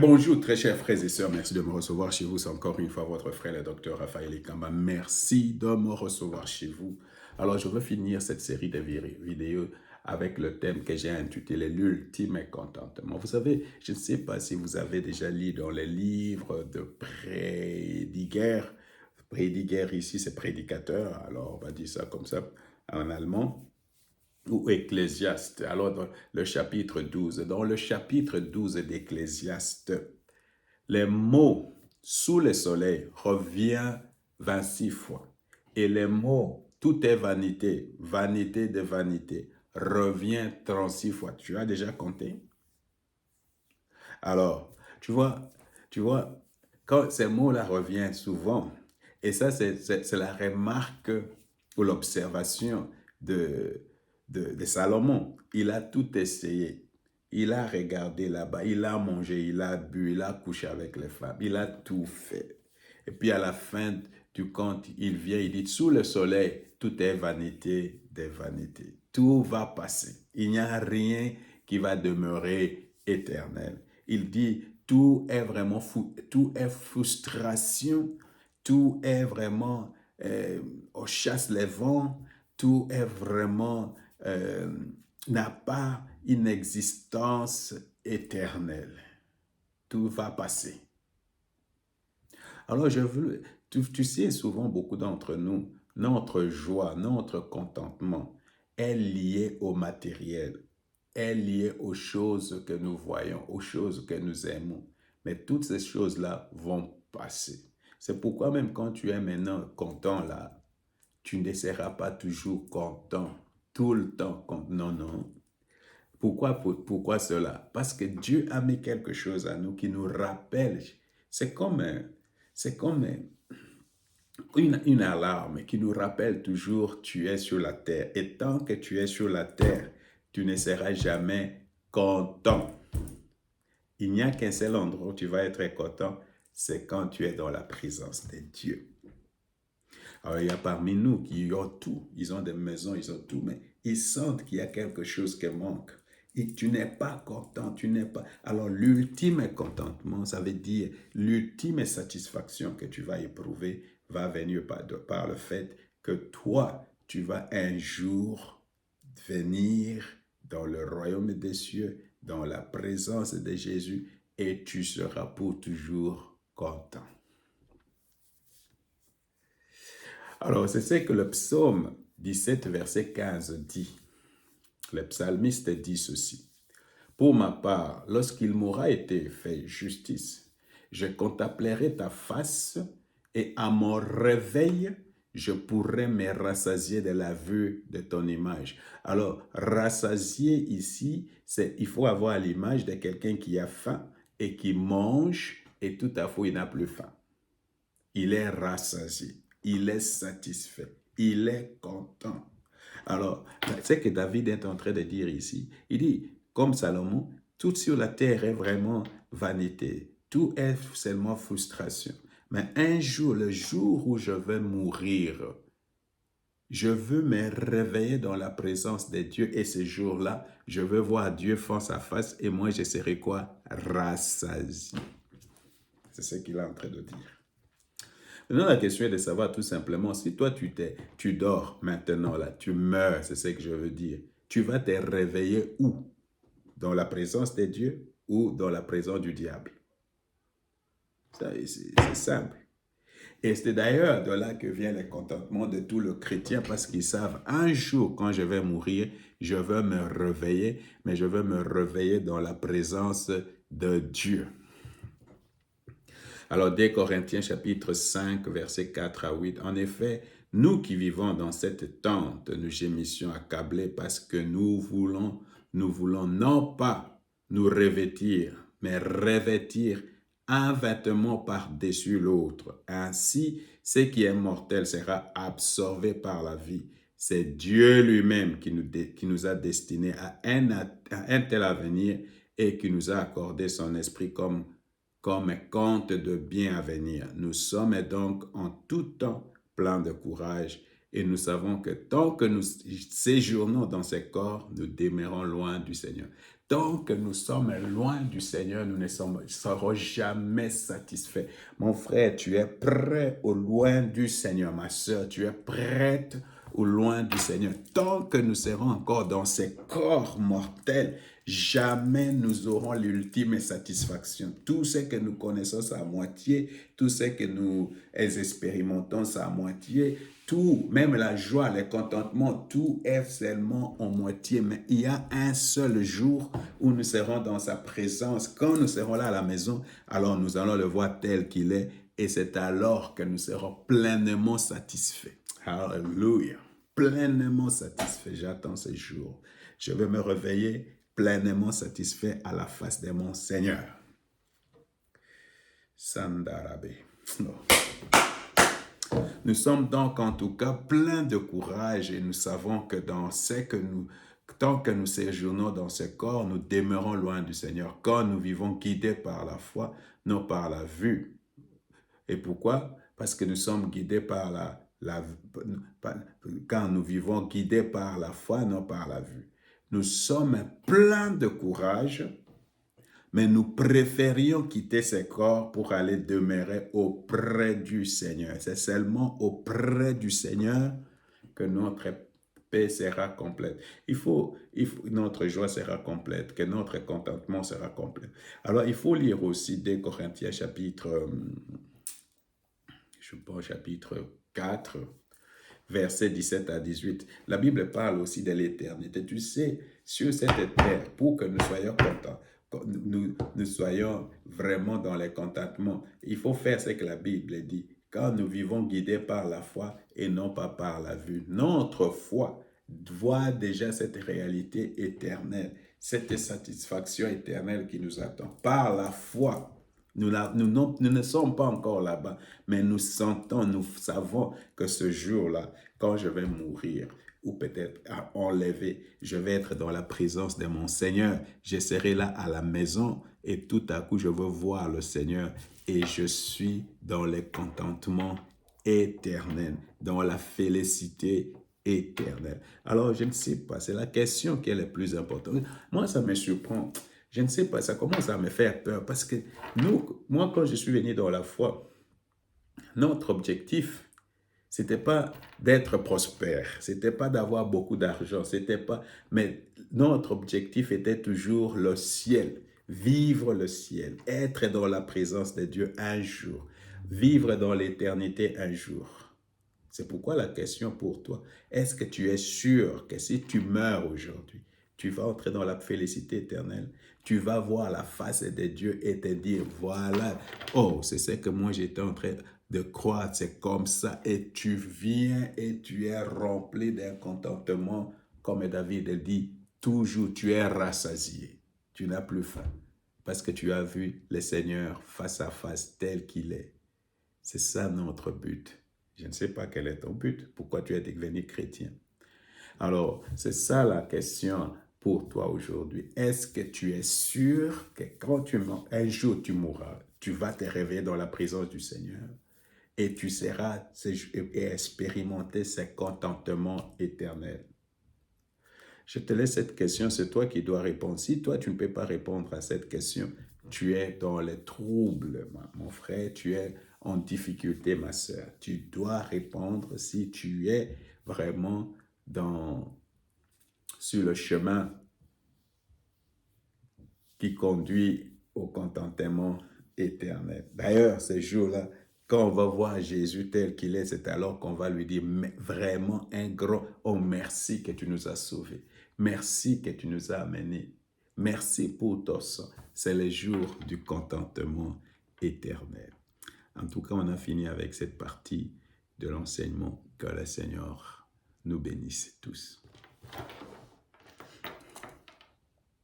Bonjour très chers frères et sœurs, merci de me recevoir chez vous. C'est encore une fois votre frère le docteur Raphaël Ekamba. Merci de me recevoir chez vous. Alors je veux finir cette série de vidéos avec le thème que j'ai intitulé l'ultime contentement. Vous savez, je ne sais pas si vous avez déjà lu dans les livres de Prediger. Prediger ici c'est prédicateur, alors on va dire ça comme ça en allemand. Ou Ecclésiaste, alors dans le chapitre 12. Dans le chapitre 12 d'Ecclésiaste, les mots sous le soleil revient 26 fois. Et les mots tout est vanité, vanité de vanité, revient 36 fois. Tu as déjà compté? Alors, tu vois, quand ces mots-là reviennent souvent, et ça c'est la remarque ou l'observation de Salomon. Il a tout essayé. Il a regardé là-bas, il a mangé, il a bu, il a couché avec les femmes, il a tout fait. Et puis à la fin du compte, il vient, il dit, sous le soleil, tout est vanité des vanités. Tout va passer. Il n'y a rien qui va demeurer éternel. Il dit, tout est vraiment tout est frustration, tout est vraiment, on chasse les vents, tout est vraiment, n'a pas une existence éternelle. Tout va passer. Alors, tu sais, souvent, beaucoup d'entre nous, notre joie, notre contentement est lié au matériel, est lié aux choses que nous voyons, aux choses que nous aimons. Mais toutes ces choses-là vont passer. C'est pourquoi même quand tu es maintenant content là, tu ne seras pas toujours content, tout le temps. Non, non. Pourquoi cela? Parce que Dieu a mis quelque chose à nous qui nous rappelle. C'est comme, c'est comme une alarme qui nous rappelle toujours tu es sur la terre. Et tant que tu es sur la terre, tu ne seras jamais content. Il n'y a qu'un seul endroit où tu vas être content, c'est quand tu es dans la présence de Dieu. Alors, il y a parmi nous qui ont tout. Ils ont des maisons, ils ont tout, mais ils sentent qu'il y a quelque chose qui manque. Et tu n'es pas content, tu n'es pas... Alors, l'ultime contentement, ça veut dire l'ultime satisfaction que tu vas éprouver va venir par le fait que toi, tu vas un jour venir dans le royaume des cieux, dans la présence de Jésus, et tu seras pour toujours content. Alors, c'est ce que le psaume 17, verset 15 dit. Le psalmiste dit ceci. Pour ma part, lorsqu'il m'aura été fait justice, je contemplerai ta face et à mon réveil, je pourrai me rassasier de la vue de ton image. Alors, rassasier ici, c'est il faut avoir l'image de quelqu'un qui a faim et qui mange et tout à coup il n'a plus faim. Il est rassasié, il est satisfait, il est content. Alors, c'est ce que David est en train de dire ici. Il dit, comme Salomon, tout sur la terre est vraiment vanité. Tout est seulement frustration. Mais un jour, le jour où je vais mourir, je veux me réveiller dans la présence de Dieu et ce jour-là, je veux voir Dieu face à face et moi, je serai quoi? Rassasié. C'est ce qu'il est en train de dire. Maintenant, la question est de savoir tout simplement, si toi tu dors maintenant, là, tu meurs, c'est ce que je veux dire. Tu vas te réveiller où? Dans la présence de Dieu ou dans la présence du diable? C'est simple. Et c'est d'ailleurs de là que vient le contentement de tout le chrétien parce qu'ils savent, un jour, quand je vais mourir, je vais me réveiller, mais je vais me réveiller dans la présence de Dieu. Alors, dès Corinthiens chapitre 5, versets 4 à 8, en effet, nous qui vivons dans cette tente, nous gémissions accablés parce que nous voulons non pas nous revêtir, mais revêtir un vêtement par-dessus l'autre. Ainsi, ce qui est mortel sera absorbé par la vie. C'est Dieu lui-même qui nous a destinés à un tel avenir et qui nous a accordé son esprit comme compte de bien à venir. Nous sommes donc en tout temps pleins de courage et nous savons que tant que nous séjournons dans ces corps, nous demeurons loin du Seigneur. Tant que nous sommes loin du Seigneur, nous ne serons jamais satisfaits. Mon frère, tu es prêt au loin du Seigneur. Ma soeur, tu es prête au loin du Seigneur. Tant que nous serons encore dans ces corps mortels, jamais nous aurons l'ultime satisfaction. Tout ce que nous connaissons, c'est à moitié. Tout ce que nous expérimentons, c'est à moitié. Tout, même la joie, le contentement, tout est seulement en moitié. Mais il y a un seul jour où nous serons dans sa présence. Quand nous serons là à la maison, alors nous allons le voir tel qu'il est. Et c'est alors que nous serons pleinement satisfaits. Alléluia. Pleinement satisfait. J'attends ce jour. Je vais me réveiller pleinement satisfait à la face de mon Seigneur. Sandarabe. Nous sommes donc en tout cas pleins de courage et nous savons que tant que nous séjournons dans ce corps, nous demeurons loin du Seigneur. Quand nous vivons guidés par la foi, non par la vue. Et pourquoi? Parce que nous sommes guidés par quand nous vivons guidés par la foi, non par la vue. Nous sommes pleins de courage, mais nous préférions quitter ce corps pour aller demeurer auprès du Seigneur. C'est seulement auprès du Seigneur que notre paix sera complète. Notre joie sera complète, que notre contentement sera complet. Alors, il faut lire aussi 2 Corinthiens chapitre 4, versets 17 à 18. La Bible parle aussi de l'éternité. Tu sais, sur cette terre, pour que nous soyons contents, nous soyons vraiment dans les contentements, il faut faire ce que la Bible dit. Quand nous vivons guidés par la foi et non pas par la vue, notre foi voit déjà cette réalité éternelle, cette satisfaction éternelle qui nous attend. Par la foi, nous ne sommes pas encore là-bas, mais nous savons que ce jour-là, quand je vais mourir, ou peut-être enlevé, je vais être dans la présence de mon Seigneur. Je serai là à la maison et tout à coup, je veux voir le Seigneur et je suis dans le contentement éternel, dans la félicité éternelle. Alors, je ne sais pas, c'est la question qui est la plus importante. Moi, ça me surprend. Je ne sais pas, ça commence à me faire peur parce que moi, quand je suis venu dans la foi, notre objectif, c'était pas d'être prospère, c'était pas d'avoir beaucoup d'argent, mais notre objectif était toujours le ciel, vivre le ciel, être dans la présence de Dieu un jour, vivre dans l'éternité un jour. C'est pourquoi la question pour toi, est-ce que tu es sûr que si tu meurs aujourd'hui, tu vas entrer dans la félicité éternelle? Tu vas voir la face de Dieu et te dire, voilà, oh, c'est ce que moi j'étais en train de croire, c'est comme ça. Et tu viens et tu es rempli d'un contentement, comme David dit, toujours tu es rassasié. Tu n'as plus faim parce que tu as vu le Seigneur face à face tel qu'il est. C'est ça notre but. Je ne sais pas quel est ton but, pourquoi tu es devenu chrétien. Alors, c'est ça la question pour toi aujourd'hui. Est-ce que tu es sûr que quand un jour tu mourras, tu vas te réveiller dans la présence du Seigneur et tu seras et expérimenter ce contentement éternel? Je te laisse cette question, c'est toi qui dois répondre. Si toi, tu ne peux pas répondre à cette question, tu es dans les troubles, mon frère, tu es en difficulté, ma soeur. Tu dois répondre si tu es vraiment sur le chemin qui conduit au contentement éternel. D'ailleurs, ces jours-là, quand on va voir Jésus tel qu'il est, c'est alors qu'on va lui dire vraiment un grand « Oh, merci que tu nous as sauvés. Merci que tu nous as amenés. Merci pour ton sang. » C'est le jour du contentement éternel. En tout cas, on a fini avec cette partie de l'enseignement. Que le Seigneur nous bénisse tous.